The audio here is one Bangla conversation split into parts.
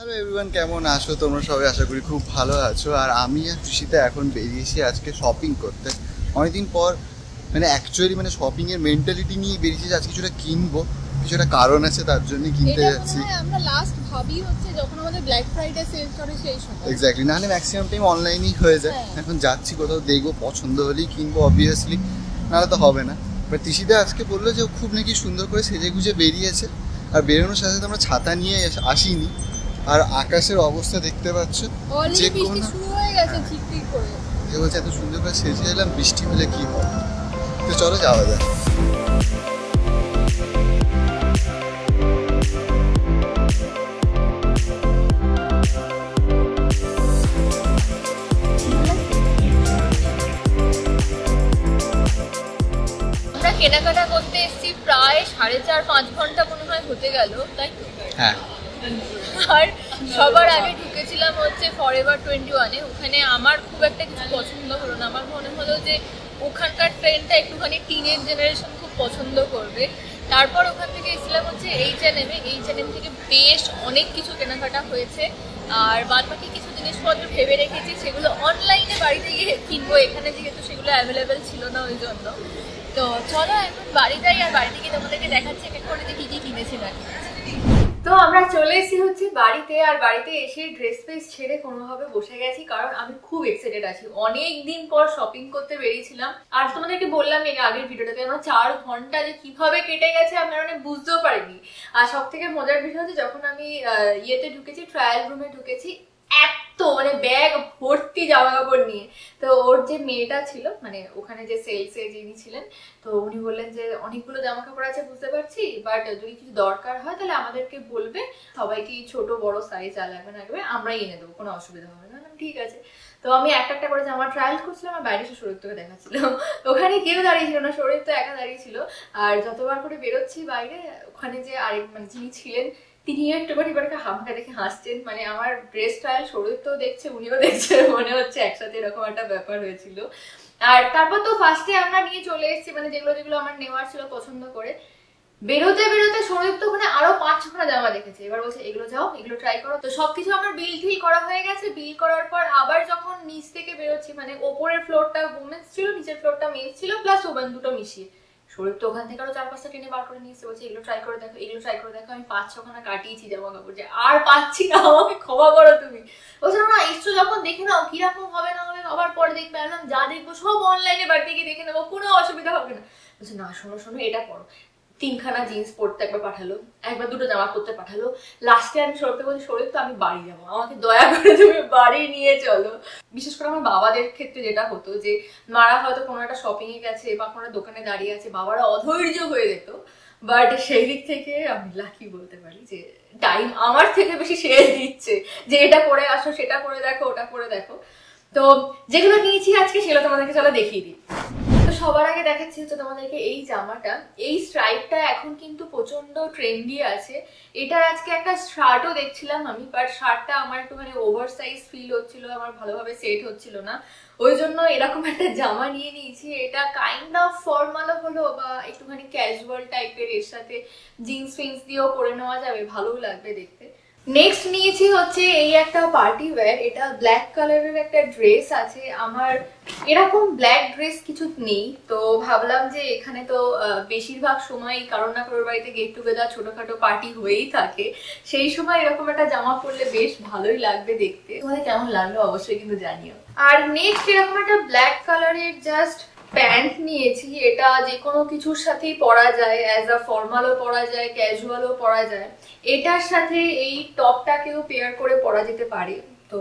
হ্যালো এভরিওয়ান, কেমন আছো তোমরা সবাই? আশা করি খুব ভালো আছো। আর আমি আর খুশিতে এখন বেরিয়েছি আজকে শপিং করতে। অনেকদিন পর অ্যাকচুয়ালি শপিংয়ের মেন্টালিটি নিয়ে বেরিয়েছি আজকে। কিছুটা কিনবো, কিছুটা কারণ আছে তার জন্য কিনতে যাচ্ছি। আমরা লাস্ট ভাবি হচ্ছে যখন আমাদের ব্ল্যাক ফ্রাইডে সেল করে সেই সময়। এক্স্যাক্টলি, নাহলে ম্যাক্সিমাম টাইম অনলাইনেই হয়ে যায়। এখন যাচ্ছি কোথাও, দেখবো, পছন্দ হলেই কিনবো অবভিয়াসলি, নাহলে তো হবে না। বাট তিশিদা আজকে বললো যে খুব নাকি সুন্দর করে সেজে গুজে বেরিয়েছে। আর বেরোনোর সাথে সাথে আমরা ছাতা নিয়ে আসিনি। আর আকাশের অবস্থা দেখতে পাচ্ছ, যে বৃষ্টি শুরু হয়ে গেছে ঝিকঝিক করে। যে বলছে এত সুন্দর করে সেজে এলাম, বৃষ্টি হলে কি হয়। তো চলো যাওয়া যায়। আমরা কেনাকাটা করতে এসেছি প্রায় 4.5-5 ঘন্টা মনে হয় হতে গেল, তাই তো? হ্যাঁ। আর সবার আগে ঢুকেছিলাম হচ্ছে ফরএভার 21-এ। ওখানে আমার খুব একটা কিছু পছন্দ হলো না। আমার মনে হলো যে ওখানকার ট্রেন্ডটা একটুখানি টিনেজ জেনারেশন খুব পছন্দ করবে। তারপর ওখান থেকে এসেছিলাম হচ্ছে H&M-এ। H&M থেকে বেশ অনেক কিছু কেনাকাটা হয়েছে। আর বাদ বাকি কিছু জিনিসপত্র ভেবে রেখেছি সেগুলো অনলাইনে বাড়িতে গিয়ে কিনবো, এখানে যেহেতু সেগুলো অ্যাভেলেবেল ছিল না ওই জন্য। তো চলো এখন বাড়ি যাই, আর বাড়িতে গিয়ে তোমাদেরকে দেখাচ্ছি এক এক করে যে কী কী কিনেছি না কিনেছি। তো আমরা চলে এসেছি হচ্ছে বাড়িতে। আর বাড়িতে এসে ড্রেস ফ্রেস ছেড়ে কোনোভাবে বসে গেছি, কারণ আমি খুব এক্সাইটেড আছি। অনেক দিন পর শপিং করতে বেরিয়েছিলাম। আর তোমাদেরকে বললাম এর আগের ভিডিওটাতে আমার 4 ঘন্টা যে কিভাবে কেটে গেছে আমি বুঝতেও পারিনি। আর সব থেকে মজার বিষয় হচ্ছে যখন আমি ইয়েতে ঢুকেছি, ট্রায়াল রুমে ঢুকেছি, এত ব্যাগ ভর্তি জামা কাপড় নিয়ে। তো ওর যে মেয়েটা ছিল, ওখানে যে সেলসে যিনি ছিলেন, তো উনি বললেন যে অনেকগুলো জামা কাপড় আছে বুঝতে পারছি, বাট যদি কিছু দরকার হয় তাহলে আমাদেরকে বলবে, সবাইকে ছোট বড় সাইজ লাগবে না লাগবে আমরাই এনে দেবো, কোনো অসুবিধা হবে না। ঠিক আছে। তো আমি একটা একটা করে জামা ট্রায়াল করছিলাম, আর বাইরে এসে শরীরটাকে দেখাচ্ছিলাম। ওখানে কেউ দাঁড়িয়ে ছিল না, শরীর তো একা দাঁড়িয়ে ছিল। আর যতবার করে বেরোচ্ছি বাইরে, ওখানে যে আরেক যিনি ছিলেন তিনিও একটুখানি আমাকে দেখে হাসছেন। আমার ড্রেস ট্রায়াল শরীর তো দেখছে, উনিও দেখছে, মনে হচ্ছে একসাথে এরকম একটা ব্যাপার হয়েছিল। আর তারপর তো ফার্স্টে আমরা নিয়ে চলে এসেছি যেগুলো যেগুলো আমার নেওয়ার ছিল পছন্দ করে। বেরোতে বেরোতে শরীর তো ওখানে আরো 5-6খানা জামা দেখেছে। এবার বলছে এগুলো যাও, এগুলো ট্রাই করো। তো সবকিছু আমার বিল টিল করা হয়ে গেছে। বিল করার পর আবার যখন নিচ থেকে বেরোচ্ছি, ওপরের ফ্লোরটা ওমেন্স ছিল, নিচের ফ্লোরটা মেন্স ছিল, প্লাস ওমেন দুটো মিশিয়ে। শরীর তো ওখান থেকে আরো 4-5টা টেনে বার করে নিয়ে এসে বলছে এগুলো ট্রাই করে দেখো, এগুলো ট্রাই করে দেখো। আমি 5-6খানা কাটিয়েছি জামা কাপড়, যে আর পাচ্ছি না, আমাকে ক্ষমা করো তুমি। বলছে না এসছো যখন দেখে নাও কিরকম হবে না হবে, আবার পরে দেখবে। যা দেখবো সব অনলাইনে বাড়িতে গিয়ে দেখে নেবো, কোনো অসুবিধা হবে না। বলছে না শোনো শোনো, এটা করো। 3খানা জিন্স পরতে একবার পাঠালো, একবার 2টো জামা পরতে পাঠালো। লাস্টে আমি শরীরকে বলছি শরীর তো আমি বাড়ি যাবো, আমাকে দয়া করে তুমি বাড়ি নিয়ে চলো। বিশেষ করে আমার বাবাদের ক্ষেত্রে যেটা হতো, যে মারা হয়তো কোনো একটা শপিং এ গেছে বা কোনো দোকানে দাঁড়িয়ে আছে, বাবারা অধৈর্য হয়ে যেত। বাট সেই দিক থেকে আমি লাকি বলতে পারি যে টাইম আমার থেকে বেশি সে দিচ্ছে, যে এটা করে আসো, সেটা করে দেখো, ওটা করে দেখো। তো যেগুলো নিয়েছি আজকে সেগুলো তোমাদেরকে চলো দেখিয়ে দিই। তো সবার আগে দেখাচ্ছি হচ্ছে তোমাদেরকে এই জামাটা। এই স্ট্রাইপটা এখন কিন্তু প্রচন্ড ট্রেন্ডি আছে। এটার আজকে একটা শার্টও দেখছিলাম আমি, বাট শার্টটা আমার একটুখানি ওভার সাইজ ফিল হচ্ছিল, আমার ভালোভাবে সেট হচ্ছিল না, ওই জন্য এরকম একটা জামা নিয়ে নিয়েছি। এটা কাইন্ড অফ ফর্মালও হলো বা একটুখানি ক্যাজুয়াল টাইপের, এর সাথে জিন্স ফিন্স দিয়েও পরে নেওয়া যাবে, ভালোও লাগবে দেখতে। নেক্সট নিয়েছি হচ্ছে এই একটা পার্টি ওয়্যার। এটা ব্ল্যাক কালারের একটা ড্রেস আছে। আমার এরকম ব্ল্যাক ড্রেস কিছু নেই, তো ভাবলাম যে এখানে তো বেশিরভাগ সময় কারোর না কারোর বাড়িতে গেট টুগেদার ছোটখাটো পার্টি হয়েই থাকে, সেই সময় এরকম একটা জামা পরলে বেশ ভালোই লাগবে দেখতে। তোমাদের কেমন লাগলো অবশ্যই কিন্তু জানিও। আর নেক্সট এরকম একটা ব্ল্যাক কালারের জাস্ট প্যান্ট নিয়েছি। এটা যে কোনো কিছুর সাথেই পরা যায়, অ্যাজ আ ফর্মালও পরা যায়, ক্যাজুয়ালও পরা যায়। এটার সাথে এই টপটাকেও পেয়ার করে পরা যেতে পারে। তো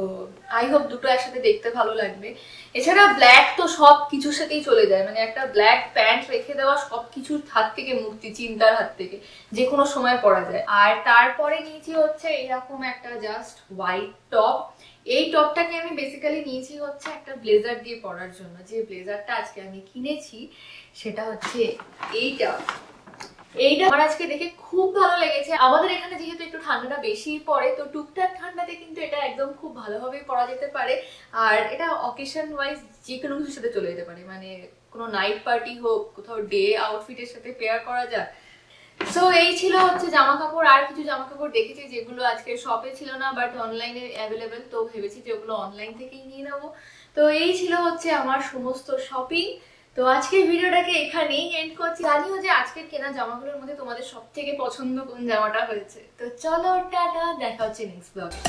আই হোপ দুটো একসাথে দেখতে ভালো লাগবে। এছাড়া ব্ল্যাক তো সব কিছুর সাথেই চলে যায়, একটা ব্ল্যাক প্যান্ট রেখে দেওয়া সব কিছুর হাত থেকে মুক্তি, চিন্তার হাত থেকে, যে কোনো সময় পরা যায়। আর তারপরে নিয়েছি হচ্ছে এরকম একটা জাস্ট হোয়াইট টপ। এই টপটাকে আমি বেসিক্যালি নিয়েছি হচ্ছে একটা ব্লেজার দিয়ে পরার জন্য। যে ব্লেজারটা আজকে আমি কিনেছি সেটা হচ্ছে এইটা। আমার আজকে দেখে খুব ভালো লেগেছে। আমাদের এখানে যেহেতু একটু ঠান্ডাটা বেশি পড়ে, তো টুকটাক ঠান্ডাতে কিন্তু এটা একদম খুব ভালোভাবে পরা যেতে পারে। আর এটা অকেশন ওয়াইজ যে কোনো কিছুর সাথে চলে যেতে পারে, কোনো নাইট পার্টি হোক, কোথাও ডে আউটফিটের সাথে পেয়ার করা যায়। সো এই ছিল হচ্ছে জামা কাপড়। আর কিছু জামা কাপড় দেখেছি যেগুলো আজকে শপে ছিল না বাট অনলাইনে অ্যাভেলেবেল, তো ভেবেছি যে ওগুলো অনলাইন থেকেই নিয়ে নেবো। তো এই ছিল হচ্ছে আমার সমস্ত শপিং। তো আজকের ভিডিওটাকে এখানেই এন্ড করছি। জানিও যে আজকের কেনা জামাগুলোর মধ্যে তোমাদের সব থেকে পছন্দ কোন জামাটা হয়েছে। তো চলো টাটা, দেখা হচ্ছে নেক্সট ব্লগে।